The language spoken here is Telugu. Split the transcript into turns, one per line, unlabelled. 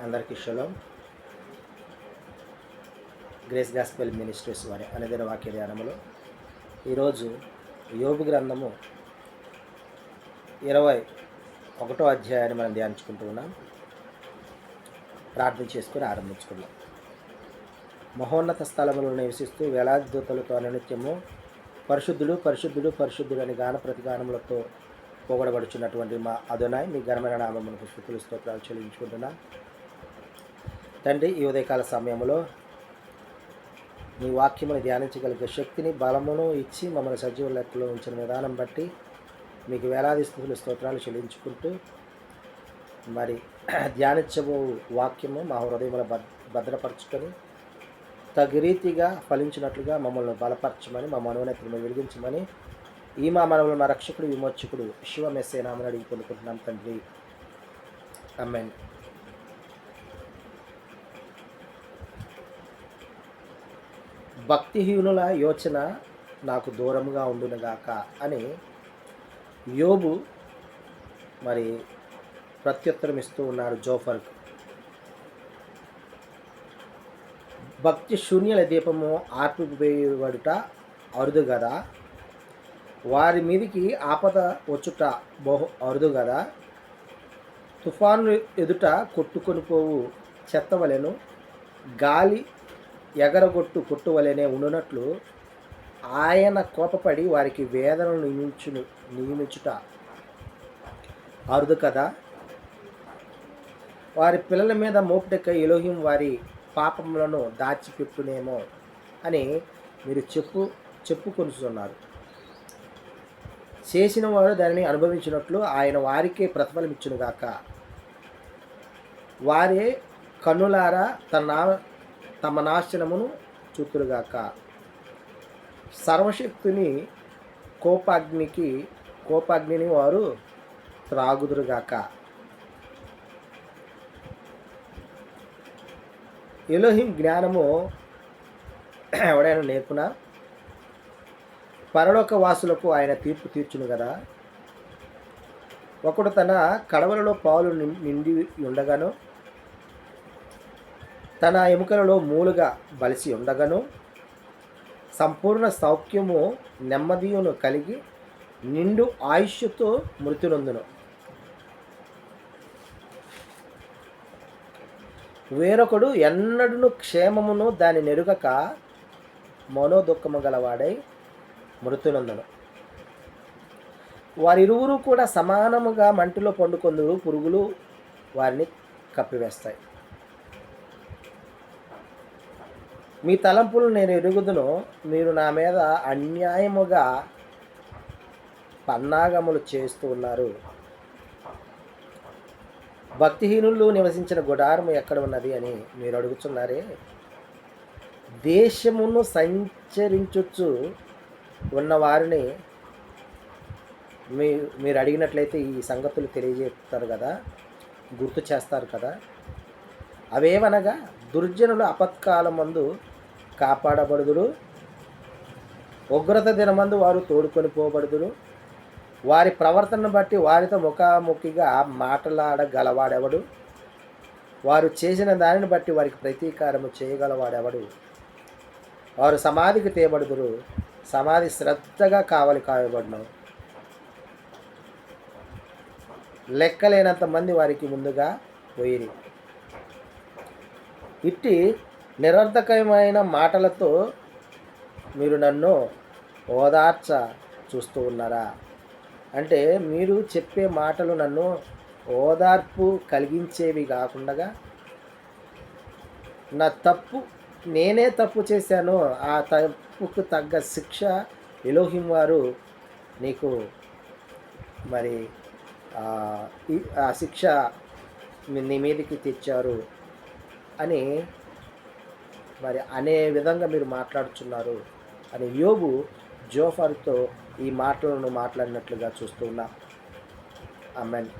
అందరికీ షలోం. గ్రేస్ గాస్పెల్ మినిస్ట్రీస్ వారి అనుదిన వాక్య ధ్యానములో ఈరోజు యోబు గ్రంథము 21వ అధ్యాయాన్ని మనం ధ్యానించుకుంటూ ఉన్నాం. ప్రార్థన చేసుకుని ఆరంభించుకున్నాం. మహోన్నత స్థలములను నివసిస్తూ వేలాది దూతలతో అనునిత్యము పరిశుద్ధుడు పరిశుద్ధుడు పరిశుద్ధుడు అని గాన ప్రతిగానములతో పొగడబడుచున్నటువంటి మా అదోనాయ్ మీ ఘనమైన నామమునకు స్తుతులు స్తోత్రాలు చెల్లించుకుంటున్నా. తండ్రి, ఈ ఉదయకాల సమయంలో నీ వాక్యమును ధ్యానించగలిగే శక్తిని బలమును ఇచ్చి మమ్మల్ని సజీవ లెక్కలో ఉంచిన విధానం బట్టి మీకు వేలాది స్తుతులు స్తోత్రాలు చెల్లించుకుంటూ మరి ధ్యానించబో వాక్యము మా హృదయముల భద్రపరచుకొని తగు రీతిగా ఫలించినట్లుగా మమ్మల్ని బలపరచమని, మా మనోనేతను వెలిగించమని ఈ మా మనవులు మా రక్షకుడు విమోచకుడు శివ మెస్సే నామని అడిగి పొందుకుంటున్నాం తండ్రి. ఆమేన్. భక్తిహీనుల యోచన నాకు దూరముగా ఉండునుగాక అని యోబు మరి ప్రత్యుత్తరం ఇస్తూ ఉన్నారు జోఫర్కు. భక్తి శూన్యుల దీపము ఆర్పివేయబడుట అరుదు కదా, వారి మీదికి ఆపద వచ్చుట బహు అరుదు కదా. తుఫాను ఎదుట కొట్టుకొని పోవు చెత్తవలెను, గాలి ఎగరగొట్టు కొట్టువలెనే ఉండునట్లు ఆయన కోపపడి వారికి వేదనను నియమించుట అరుదు కదా. వారి పిల్లల మీద మోపుటెక్క ఎలోహిం వారి పాపములను దాచిపెట్టునేమో అని మీరు చెప్పుకొనుచున్నారు. చేసిన వారు దానిని అనుభవించినట్లు ఆయన వారికే ప్రతిఫలం ఇచ్చునుగాక. వారే కన్నులారా తమ నాశనమును చూతురుగాక. సర్వశక్తుని కోపాగ్నిని వారు త్రాగుదురుగాక. ఎలోహిం జ్ఞానము ఎవడైనా నేర్పునా? పరలోక వాసులకు ఆయన తీర్పు తీర్చును కదా. ఒకడు తన కడవలలో పాలు నిండి ఉండగాను, తన ఎముకలలో మూలుగా బలిసి ఉండగాను, సంపూర్ణ సౌఖ్యము నెమ్మదియును కలిగి నిండు ఆయుష్తో మృతి నొందును. వేరొకడు ఎన్నడూ క్షేమమును దాని నెరుగక మనోదుఖము గలవాడై మృతి నొందును. వారిరువురు కూడా సమానముగా మంటిలో పండుకొందురు, పురుగులు వారిని కప్పివేస్తాయి. మీ తలంపులు నేను ఎరుగుదును, మీరు నా మీద అన్యాయముగా పన్నాగములు చేస్తూ ఉన్నారు. భక్తిహీనులు నివసించిన గుడారము ఎక్కడ ఉన్నది అని మీరు అడుగుతున్నారే. దేశమును సంచరించుచు ఉన్నవారిని మీరు అడిగినట్లయితే ఈ సంగతులు తెలియజేస్తారు కదా, గుర్తు చేస్తారు కదా. అవేవనగా దుర్జనులు ఆపత్కాలమందు కాపాడబడుదురు, ఉగ్రత దినమందు వారు తోడుకొని పోబడుదురు. వారి ప్రవర్తనను బట్టి వారితో ముఖాముఖిగా మాట్లాడగలవాడెవడు? వారు చేసిన దానిని బట్టి వారికి ప్రతీకారము చేయగలవాడెవడు? వారు సమాధికి తేబడుదురు, సమాధి శ్రద్ధగా కావలి కాయబడును. లెక్కలేనంత మంది వారికి ముందుగా పోయిరి. ఇట్టి నిరర్థకమైన మాటలతో మీరు నన్ను ఓదార్చ చూస్తూ ఉన్నారా? అంటే మీరు చెప్పే మాటలు నన్ను ఓదార్పు కలిగించేవి కాకుండా, నా తప్పు నేనే తప్పు చేశాను, ఆ తప్పుకు తగ్గ శిక్ష ఎలోహిం వారు నీకు మరి ఆ శిక్ష నీ మీదకి తెచ్చారు అని మరి అనే విధంగా మీరు మాట్లాడుతున్నారు అని యోబు జోఫర్తో ఈ మాటలను మాట్లాడినట్లుగా చూస్తూ ఉన్నా. ఆమేన్.